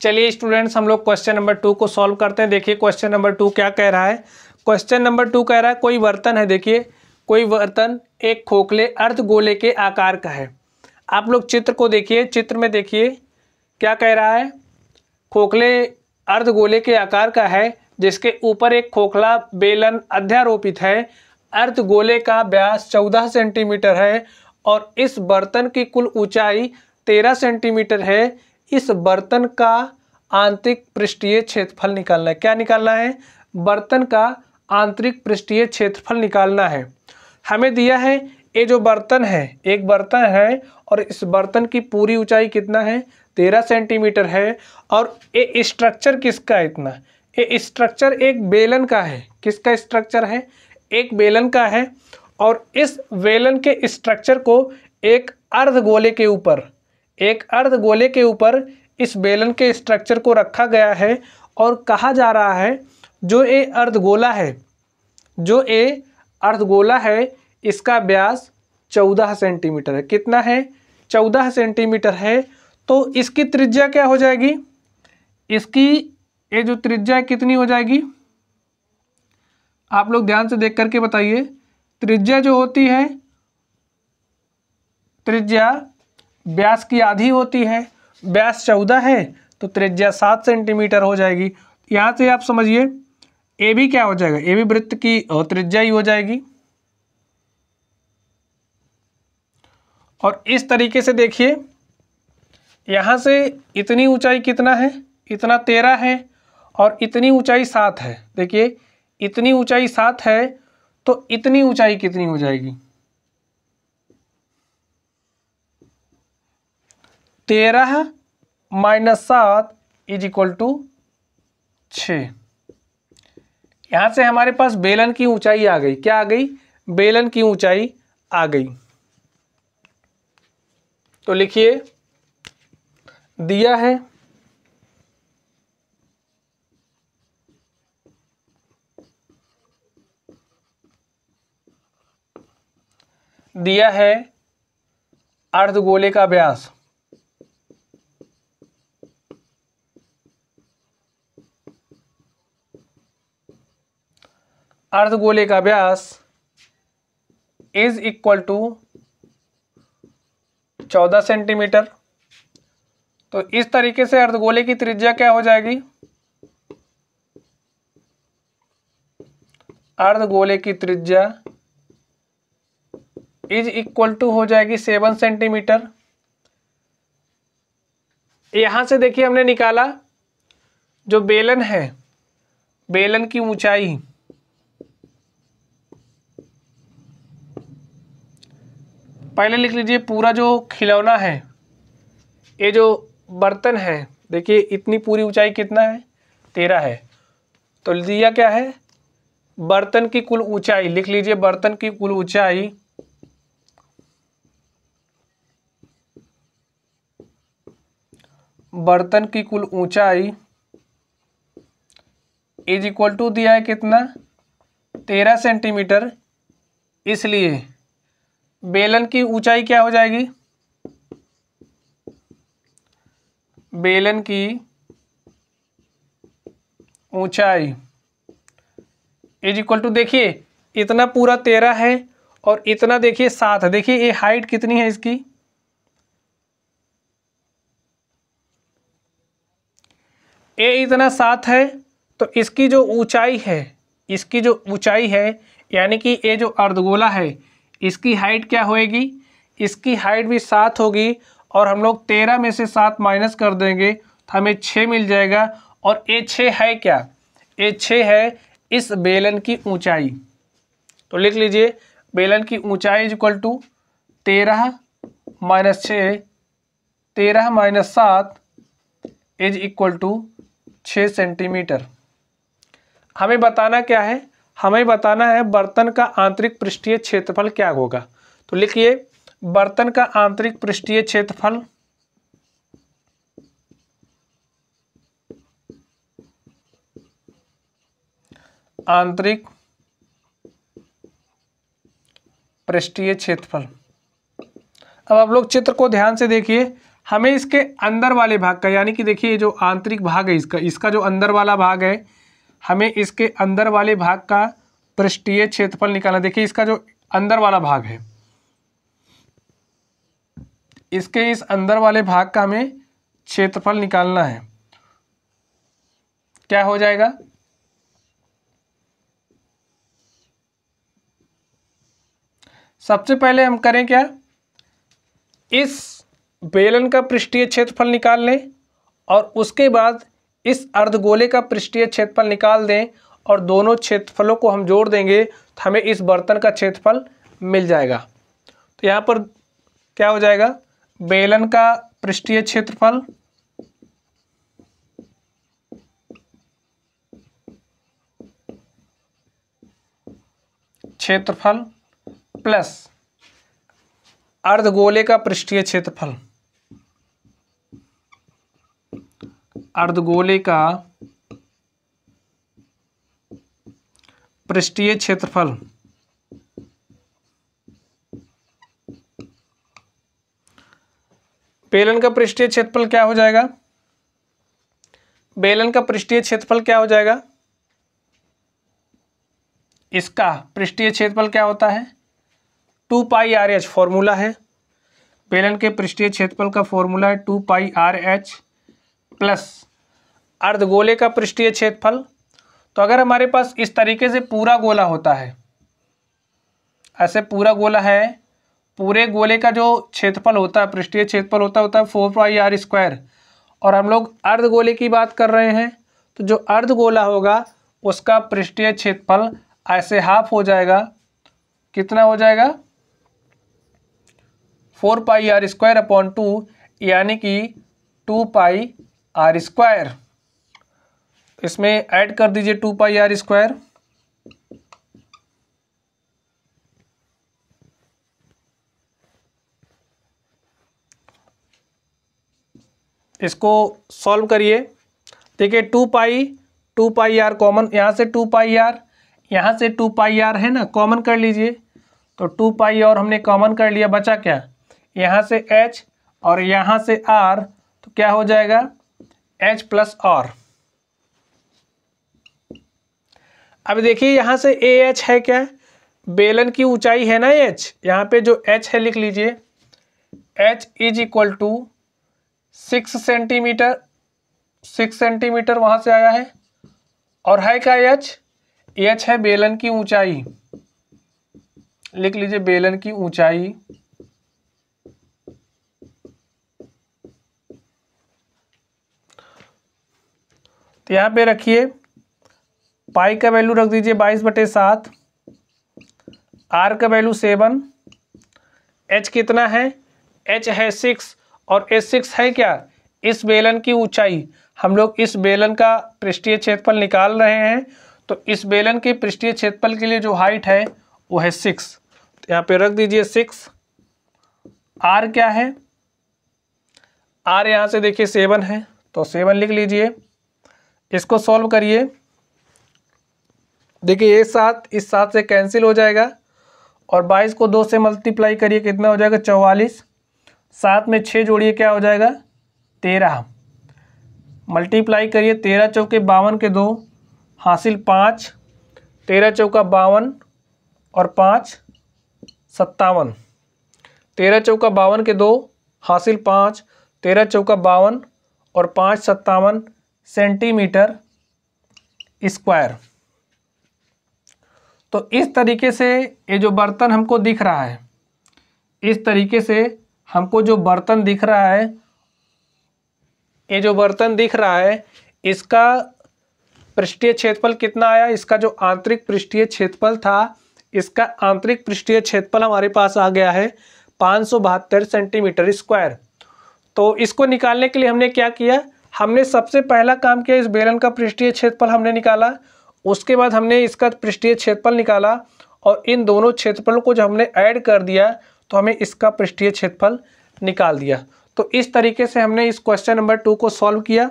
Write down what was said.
चलिए स्टूडेंट्स, हम लोग क्वेश्चन नंबर 2 को सॉल्व करते हैं। देखिए क्वेश्चन नंबर 2 क्या कह रहा है। क्वेश्चन नंबर 2 कह रहा है कोई बर्तन है। देखिए कोई बर्तन एक खोखले अर्धगोले के आकार का है। आप लोग चित्र को देखिए, चित्र में देखिए क्या कह रहा है। खोखले अर्धगोले के आकार का है जिसके ऊपर एक खोखला बेलन अध्यारोपित है। अर्धगोले का व्यास 14 सेंटीमीटर है और इस बर्तन की कुल ऊंचाई 13 सेंटीमीटर है। इस बर्तन का आंतरिक पृष्ठीय क्षेत्रफल निकालना है। क्या निकालना है? बर्तन का आंतरिक पृष्ठीय क्षेत्रफल निकालना है। हमें दिया है ये जो बर्तन है, एक बर्तन है और इस बर्तन की पूरी ऊंचाई कितना है? 13 सेंटीमीटर है। और ये स्ट्रक्चर किसका है? इतना ये स्ट्रक्चर एक बेलन का है। किसका स्ट्रक्चर है? एक बेलन का है। और इस बेलन के स्ट्रक्चर को एक अर्धगोले के ऊपर इस बेलन के स्ट्रक्चर को रखा गया है और कहा जा रहा है जो ये अर्धगोला है इसका व्यास 14 सेंटीमीटर है। कितना है? 14 सेंटीमीटर है। तो इसकी त्रिज्या क्या हो जाएगी? इसकी ये जो त्रिज्या कितनी हो जाएगी? आप लोग ध्यान से देख करके बताइए। त्रिज्या जो होती है, त्रिज्या व्यास की आधी होती है। व्यास 14 है तो त्रिज्या 7 सेंटीमीटर हो जाएगी। यहाँ से आप समझिए ए भी क्या हो जाएगा? ए भी वृत्त की त्रिज्या ही हो जाएगी। और इस तरीके से देखिए यहाँ से इतनी ऊंचाई कितना है? इतना 13 है और इतनी ऊंचाई 7 है। देखिए इतनी ऊंचाई 7 है तो इतनी ऊंचाई कितनी हो जाएगी? 13 - 7 = 6। यहाँ से हमारे पास बेलन की ऊंचाई आ गई। क्या आ गई? बेलन की ऊंचाई आ गई। तो लिखिए दिया है अर्धगोले का व्यास इज इक्वल टू 14 सेंटीमीटर। तो इस तरीके से अर्धगोले की त्रिज्या क्या हो जाएगी? अर्धगोले की त्रिज्या इज इक्वल टू हो जाएगी 7 सेंटीमीटर। यहां से देखिए हमने निकाला जो बेलन है, बेलन की ऊंचाई पहले लिख लीजिए। पूरा जो खिलौना है, ये जो बर्तन है, देखिए इतनी पूरी ऊंचाई कितना है? 13 है। तो दिया क्या है? बर्तन की कुल ऊंचाई लिख लीजिए। बर्तन की कुल ऊंचाई इज इक्वल टू दिया है कितना? 13 सेंटीमीटर। इसलिए बेलन की ऊंचाई क्या हो जाएगी? बेलन की ऊंचाई इज इक्वल टू, देखिए इतना पूरा 13 है और इतना देखिए 7 है। देखिए ये हाइट कितनी है इसकी? ये इतना 7 है तो इसकी जो ऊंचाई है यानी कि ये जो अर्धगोला है इसकी हाइट क्या होएगी? इसकी हाइट भी 7 होगी और हम लोग 13 में से 7 माइनस कर देंगे तो हमें 6 मिल जाएगा। और ये 6 है क्या? ये 6 है इस बेलन की ऊंचाई। तो लिख लीजिए बेलन की ऊंचाई is equal to 13 - 6, 13 - 7 is equal to 6 centimetre. हमें बताना क्या है? हमें बताना है बर्तन का आंतरिक पृष्ठीय क्षेत्रफल क्या होगा। तो लिखिए बर्तन का आंतरिक पृष्ठीय क्षेत्रफल अब आप लोग चित्र को ध्यान से देखिए। हमें इसके अंदर वाले भाग का, यानी कि देखिए जो आंतरिक भाग है इसका जो अंदर वाला भाग है, हमें इसके अंदर वाले भाग का पृष्ठीय क्षेत्रफल निकालना। देखिए इसका जो अंदर वाला भाग है, इसके इस अंदर वाले भाग का हमें क्षेत्रफल निकालना है। क्या हो जाएगा? सबसे पहले हम करें क्या, इस बेलन का पृष्ठीय क्षेत्रफल निकाल लें और उसके बाद इस अर्धगोले का पृष्ठीय क्षेत्रफल निकाल दें और दोनों क्षेत्रफलों को हम जोड़ देंगे तो हमें इस बर्तन का क्षेत्रफल मिल जाएगा। तो यहाँ पर क्या हो जाएगा, बेलन का पृष्ठीय क्षेत्रफल प्लस अर्धगोले का पृष्ठीय क्षेत्रफल, अर्धगोले का पृष्ठीय क्षेत्रफल बेलन का पृष्ठीय क्षेत्रफल क्या हो जाएगा? बेलन का पृष्ठीय क्षेत्रफल क्या हो जाएगा? इसका पृष्ठीय क्षेत्रफल क्या होता है? 2πRh फॉर्मूला है। बेलन के पृष्ठीय क्षेत्रफल का फॉर्मूला है 2πRh प्लस अर्धगोले का पृष्ठीय क्षेत्रफल। तो अगर हमारे पास इस तरीके से पूरा गोला होता है, ऐसे पूरा गोला है, पूरे गोले का जो क्षेत्रफल होता है, पृष्ठीय क्षेत्रफल होता है 4πr², और हम लोग अर्धगोले की बात कर रहे हैं, तो जो अर्धगोला होगा उसका पृष्ठीय क्षेत्रफल ऐसे हाफ हो जाएगा। कितना हो जाएगा? 4πr²/2 यानी कि 2πr²। इसमें ऐड कर दीजिए 2πr²। इसको सॉल्व करिए। देखिए 2πr कॉमन, यहाँ से 2πr, यहाँ से 2πr है ना, कॉमन कर लीजिए। तो 2π और हमने कॉमन कर लिया, बचा क्या? यहाँ से h और यहाँ से r, तो क्या हो जाएगा? h plus r। अब देखिए यहाँ से AH है क्या? बेलन की ऊंचाई है ना h, यहाँ पे जो h है लिख लीजिए, h = 6 सेंटीमीटर। 6 सेंटीमीटर वहाँ से आया है, और है क्या h? h है बेलन की ऊंचाई, लिख लीजिए बेलन की ऊंचाई। तो यहाँ पे रखिए, पाई का वैल्यू रख दीजिए 22/7, r का वैल्यू 7, h कितना है? h है 6, और h6 है क्या? इस बेलन की ऊंचाई। हम लोग इस बेलन का पृष्ठीय क्षेत्रफल निकाल रहे हैं, तो इस बेलन के पृष्ठीय क्षेत्रफल के लिए जो हाइट है वो है 6। तो यहाँ पे रख दीजिए 6। r क्या है? r यहाँ से देखिए 7 है, तो 7 लिख लीजिए। इसको सॉल्व करिए। देखिए ये 7 इस 7 से कैंसिल हो जाएगा, और 22 को 2 से मल्टीप्लाई करिए, कितना हो जाएगा? 44। 7 में 6 जोड़िए, क्या हो जाएगा? 13। मल्टीप्लाई करिए, 13 चौके 52 के 2 हासिल 5, 13 चौका 52 और 5 57, 13 चौका 52 के 2 हासिल 5, 13 चौका 52 और 5 57 सेंटीमीटर स्क्वायर। तो इस तरीके से ये जो बर्तन हमको दिख रहा है, इस तरीके से हमको जो बर्तन दिख रहा है, ये जो बर्तन दिख रहा है, इसका पृष्ठीय क्षेत्रफल कितना आया? इसका जो आंतरिक पृष्ठीय क्षेत्रफल था, इसका आंतरिक पृष्ठीय क्षेत्रफल हमारे पास आ गया है 572 सेंटीमीटर स्क्वायर। तो इसको निकालने के लिए हमने क्या किया? हमने सबसे पहला काम किया, इस बेलन का पृष्ठीय क्षेत्रफल हमने निकाला, उसके बाद हमने इसका पृष्ठीय क्षेत्रफल निकाला, और इन दोनों क्षेत्रफलों को जब हमने ऐड कर दिया तो हमें इसका पृष्ठीय क्षेत्रफल निकाल दिया। तो इस तरीके से हमने इस क्वेश्चन नंबर 2 को सॉल्व किया।